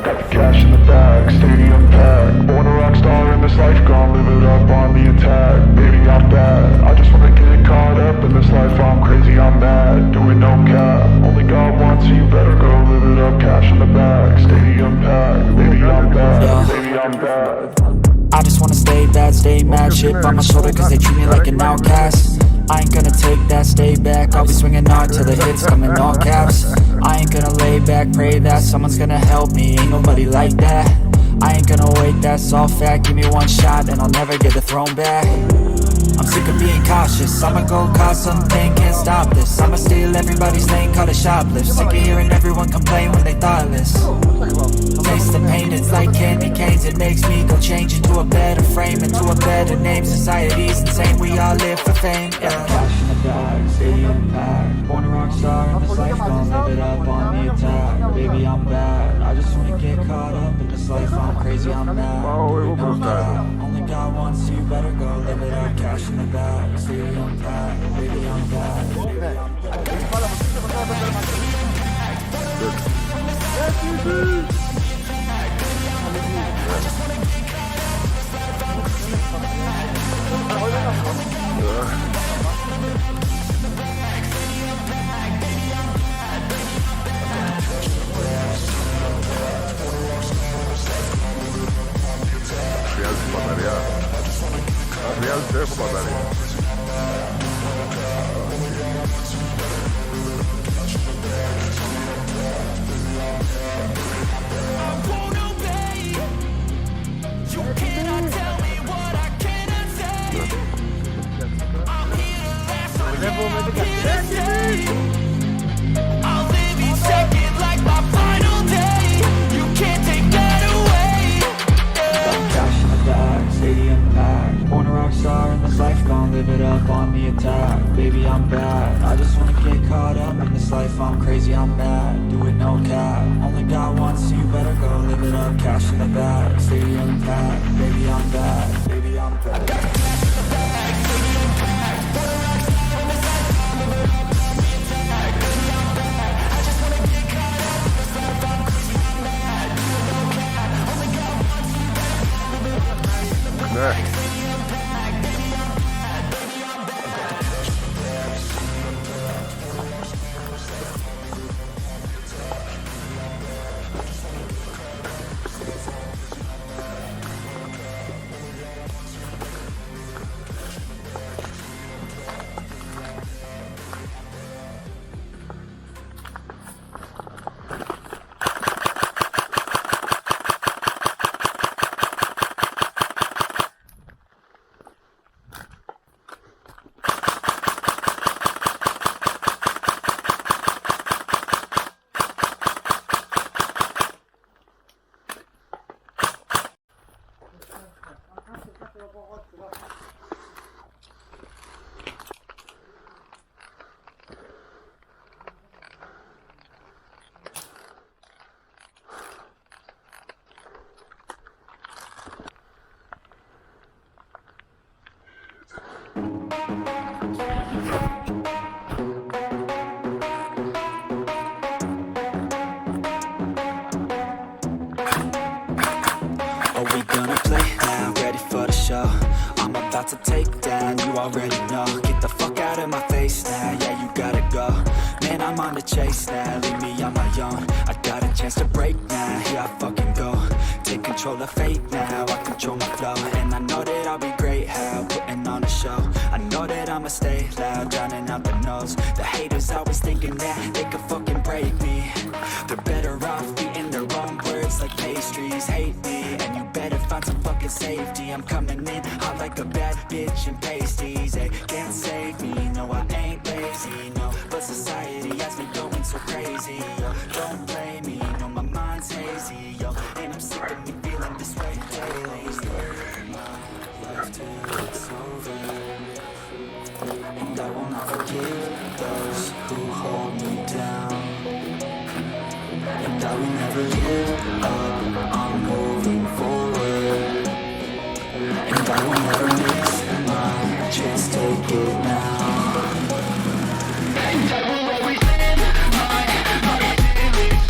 got the cash in the bag, stadium packed. Born a rock star in this life, gon' live it up on the attack. Baby, I'm bad, I just wanna get caught up in this life. I'm crazy, I'm mad, doing no cap. Only God wants you, better go live it up. Cash in the bag, stadium packed. Baby, I'm bad, baby, I'm bad. I just wanna stay bad, stay mad. Shit on my shoulder cause they treat me like an outcast. I ain't gonna take that, stay back. I'll be swinging hard till the hits come in all caps. I ain't gonna lay back, pray that someone's gonna help me. Ain't nobody like that. I ain't gonna wait, that's all fact. Give me one shot and I'll never get the throne back. I'm sick of being cautious, I'ma go cause something, can't stop this. I'ma steal everybody's lane, call it shoplift. Sick of hearing everyone complain when they thoughtless. Taste the pain, it's like candy canes. It makes me go change into a better frame, into a better name. Society's insane, we all live for fame, yeah. Cash in the bag, stadium packed. Born a rock star in this life, gon' live it up on the attack. Baby, I'm bad, I just wanna get caught up in this life. I'm crazy, I'm mad, no cap. Only God wants you, better go live it up. Cash in the bag, stadium packed. Baby, I'm bad, baby, I'm bad. Χρειάζεται, έχω μπαταρία. Baby, I'm bad, I just wanna get caught up in this life. I'm crazy, I'm mad, do it no cap. Only God wants you, better go live it up. Cash in the bag, stadium packed. Baby, I'm bad, baby, I'm bad. I got cash in the bag, stadium packed. Born a rock star in this life, gon' live it up on the attack. Baby, I'm bad, I just wanna get caught up in this life. I'm crazy, I'm mad, do it no cap. Only God wants you, better go live it up. Cash in the bag, stadium packed. Baby, I'm bad, baby, I'm bad. To take down, you already know. Get the fuck out of my face now, yeah, you gotta go. Man, I'm on the chase now, leave me on my own. I got a chance to break now, here I fucking go. Take control of fate now, I control my flow. And I know that I'll be great, how putting on a show. I know that I'ma stay loud, drowning out the noise. The haters always thinking that they could fucking break me. They're better off eating their own words like pastries. Hate me, and you better find some fucking safety. I'm coming in hot like a bad bitch and pasties. They can't save me, no I ain't lazy, no. But society has me going so crazy, yo. Don't blame me, no my mind's hazy, yo. And I'm sick of me feeling this way daily. My life till it's over, and I will not forgive those who hold me down. And I will never give up, I'm moving forward. And I will never miss my chance, take it now. And I will always live my feelings.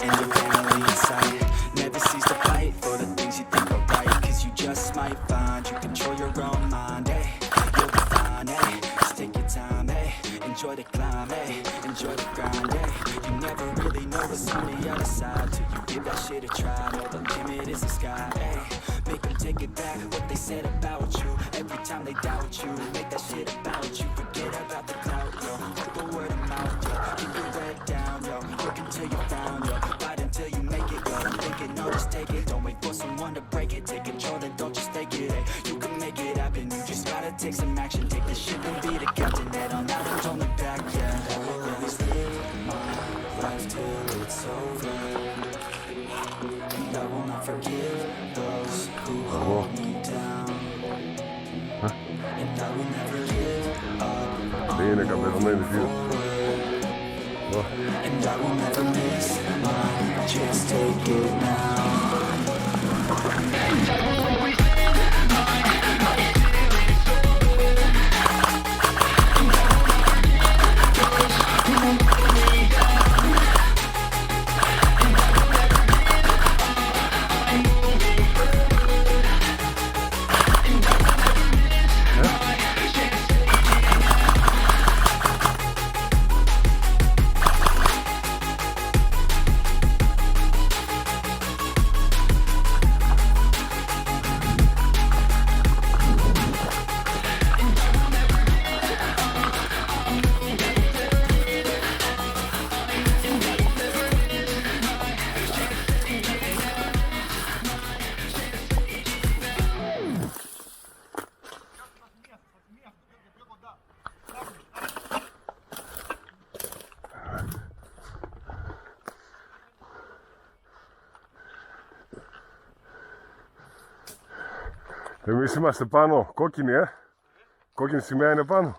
and your family in sight. Never cease to fight for the things you think are right, cause you just might find you control your own mind, hey. You'll be fine, hey. Just take your time, hey. Enjoy the climb, hey. Enjoy the grind, hey. You never really know what's on the other side till you give that shit a try. Know the limit is the sky, hey. Make them take it back, what they said about you. Every time they doubt you, make that shit about you. Forget about the clout, yo. Put the word of mouth, yo. Keep your head down, yo. Work until you found, yo. Fight until you make it, yo. Don't think it, no, just take it. Don't wait for someone to break it. Take control, then don't just take it, hey. You can make it happen, you just gotta take some action. Take the ship and be the captain. Head on out and don't look back, yeah. Always live my life till it's over, and I will not forgive those who hold me down, and I will never give up Είναι καπεδωμένη δύο. and I will never miss my chance. Take it now. Εμείς είμαστε πάνω, κόκκινη, κόκκινη σημαία είναι πάνω.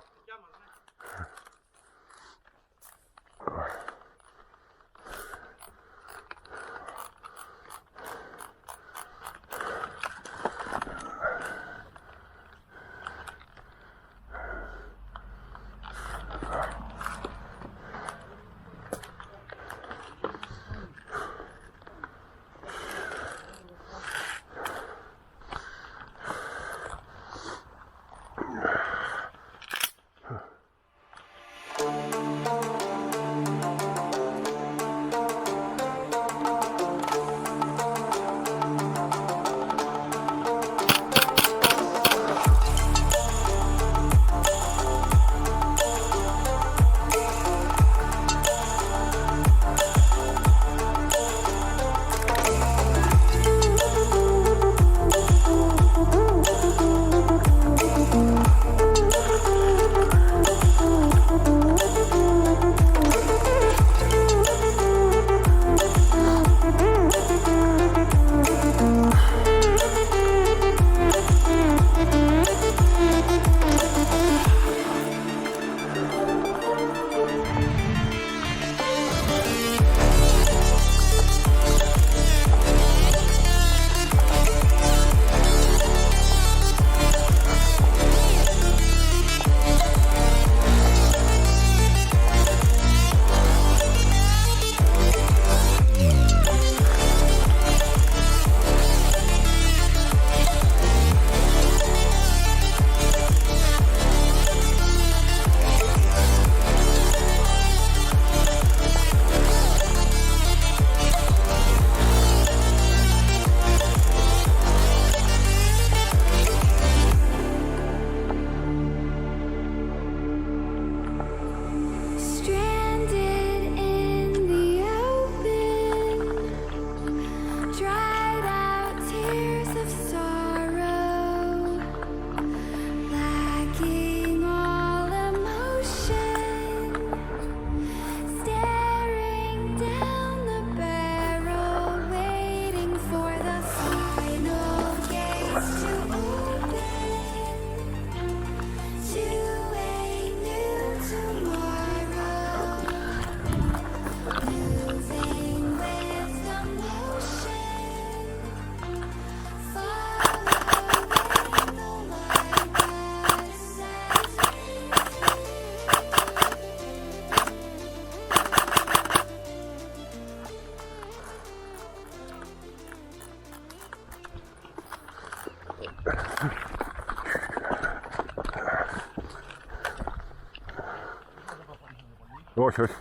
Όχι, όχι.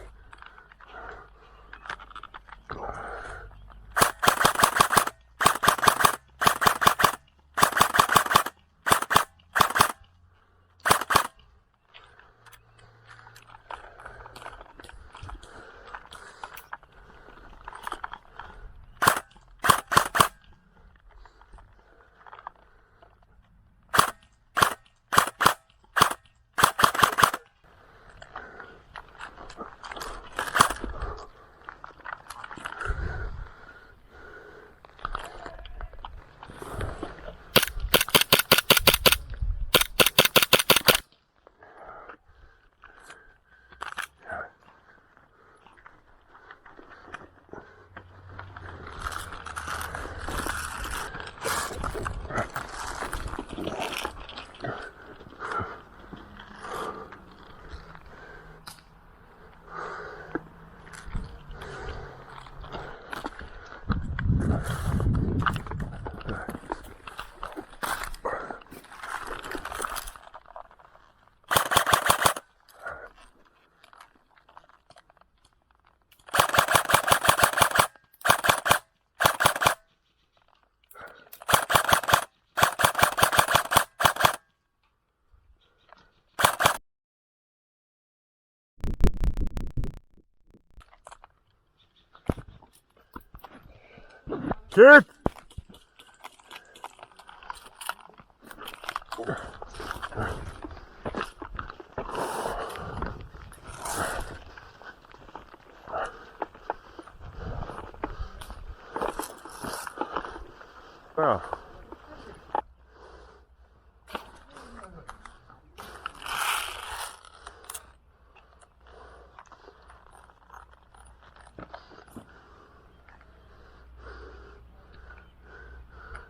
Kid! Ah.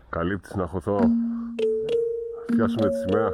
Καλύπτεις να χωθώ. Φτιάσουμε τη σημαία.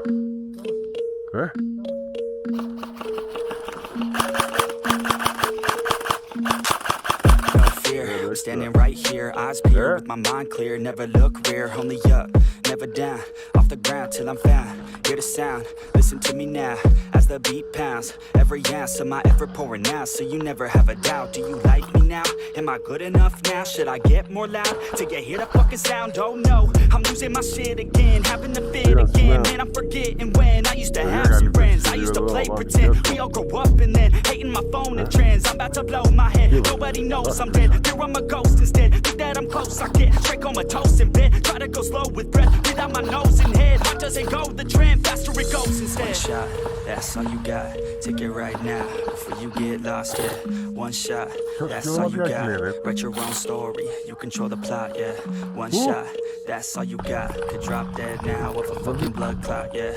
Standing right here, eyes peeled, with my mind clear, never look rear, only up, never down, off the ground till I'm found. Hear the sound, listen to me now, as the beat pounds, every ounce of my effort pouring out, so you never have a doubt. Do you like me now? Am I good enough now? Should I get more loud till you hear the fucking sound? Oh no, I'm losing my shit again, having to fit again, man, I'm forgetting when I used to have some friends, I used to play pretend, we all grow up and then hating my phone and trends, I'm about to blow my head, nobody knows I'm dead, here I'm a ghost instead, think that I'm close, I get straight comatose in bed, try to go slow with breath, without my nose and head, how does it go, the trend, faster it goes instead. One shot, that's all you got, take it right now, before you get lost, yeah, one shot, that's all you got, write your own story, you control the plot, yeah, one shot, that's all you got, could drop dead now with a fucking blood clot, yeah,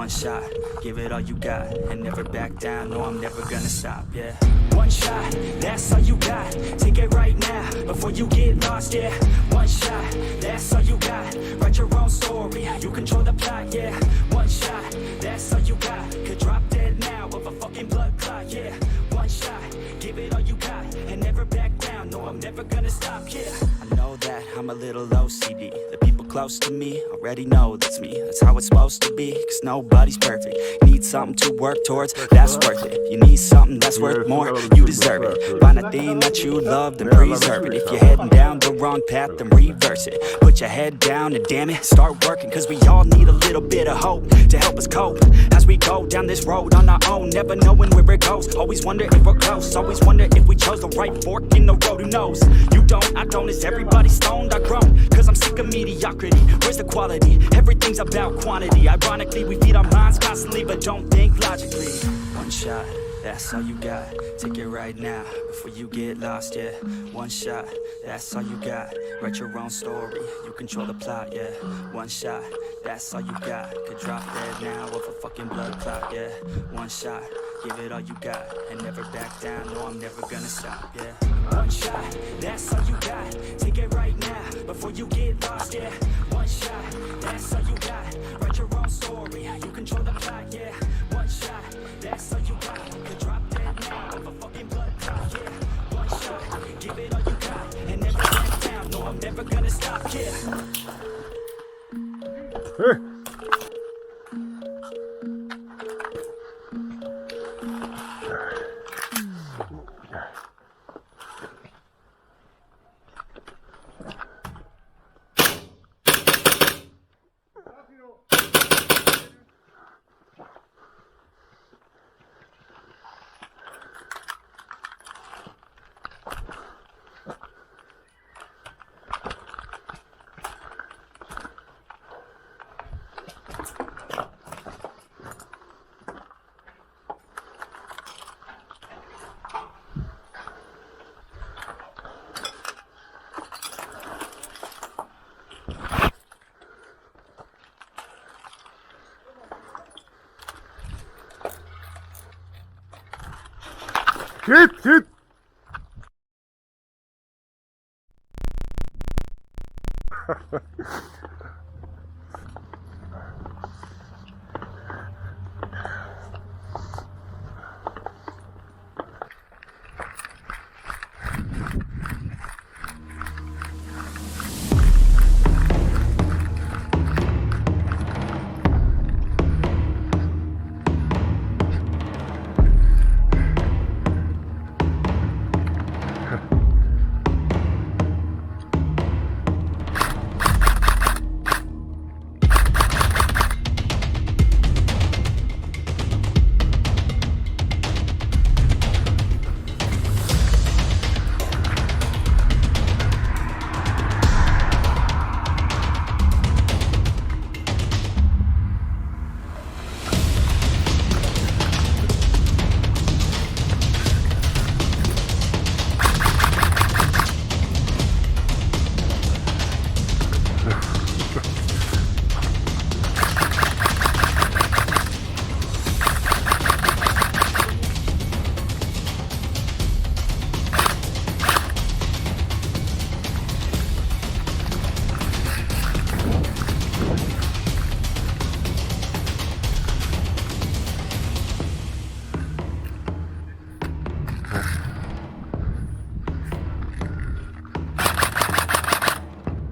one shot, give it all you got, and never back down, no I'm never gonna stop, yeah, one shot, that's all you got, take it right now, before you get lost, yeah, one shot, that's all you got, write your own story, you control the plot, yeah, one shot, that's all you got, could drop dead now with a fucking blood clot, yeah, one shot, give it all you got, and never back down, no I'm never gonna stop, yeah, I know that I'm a little OCD, the people close to me already know that's me, that's how it's supposed to be, cause nobody's perfect, need something to work towards, that's worth it, you need something that's worth more, you deserve it, find a thing that you love, then preserve it, if you're heading down the wrong path, then reverse it, put your head down and damn it, start working, cause we all need a little bit of hope, to help us cope, as we go down this road on our own, never knowing where it goes, always wonder if we're close, always wonder if we chose the right fork in the road, who knows, you don't, I don't, is everybody stoned, I grown, cause I'm sick of mediocrity, where's the quality, everything's about quantity, ironically we feed our minds constantly, but don't think logically, one shot, that's all you got, take it right now, before you get lost, yeah, one shot, that's all you got, write your own story, you control the plot, yeah, one shot, that's all you got, could drop dead now with a fucking blood clot, yeah, one shot, give it all you got, and never back down, no I'm never gonna stop, yeah, one shot, that's all you got, take it right now, before you get lost, yeah, one shot, that's all you got, write your own story, you control the plot, yeah, one shot, that's all you got, could drop dead now with a fucking blood clot, yeah, one shot, give it all you got, and never back down, no I'm never gonna stop, yeah. Git.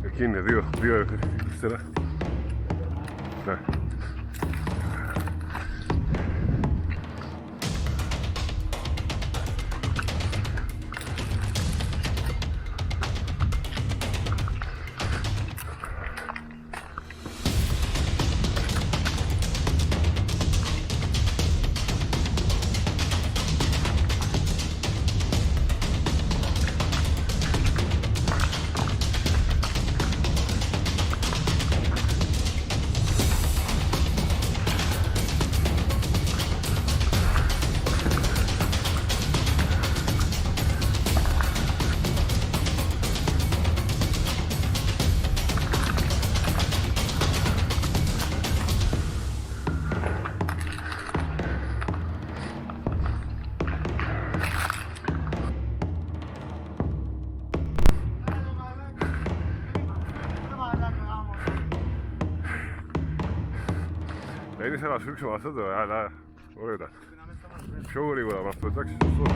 Εκεί είναι, δύο ύστερα. Ναι. Δεν ήθελα να σφίξω με αυτό τώρα, αλλά ωραία ήταν. Πιο γρήγορα με αυτό, εντάξει, σωστό.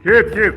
Git.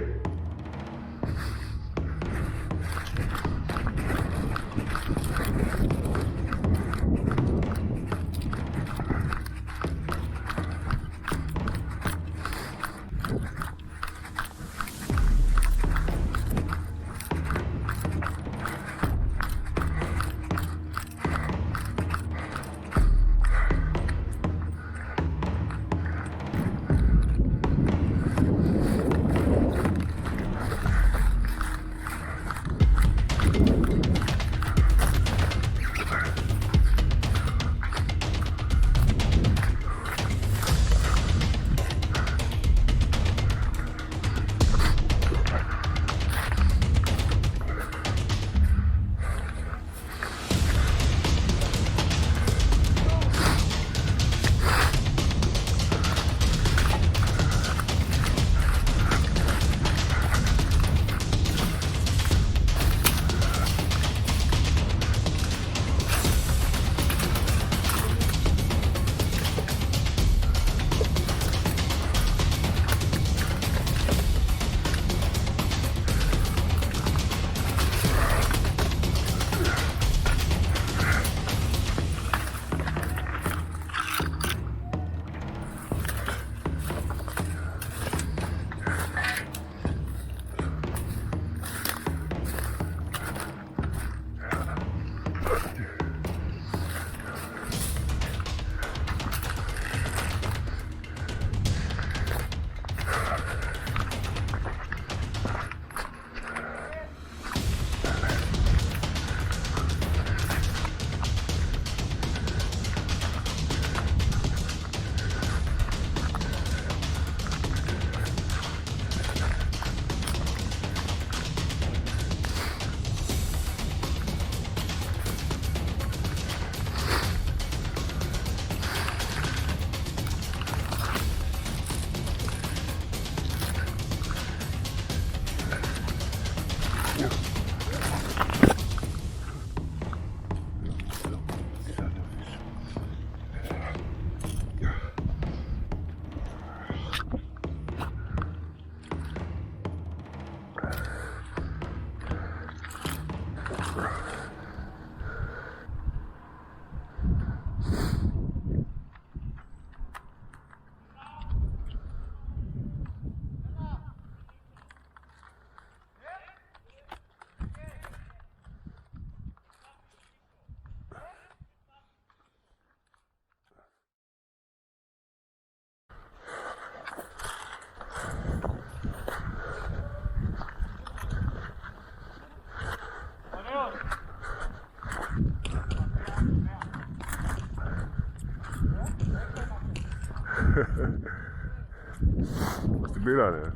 Μας την πήρανε.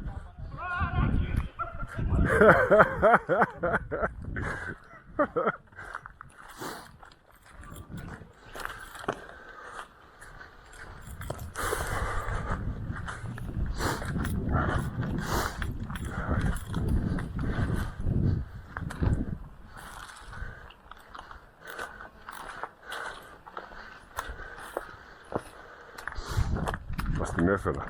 Μας την έφερα.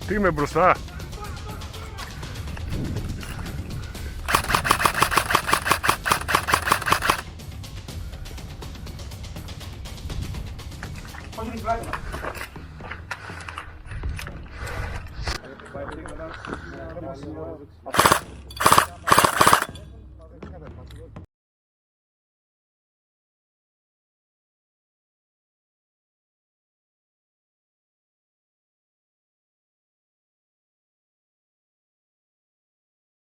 Τι είμαι μπροστά. Πώς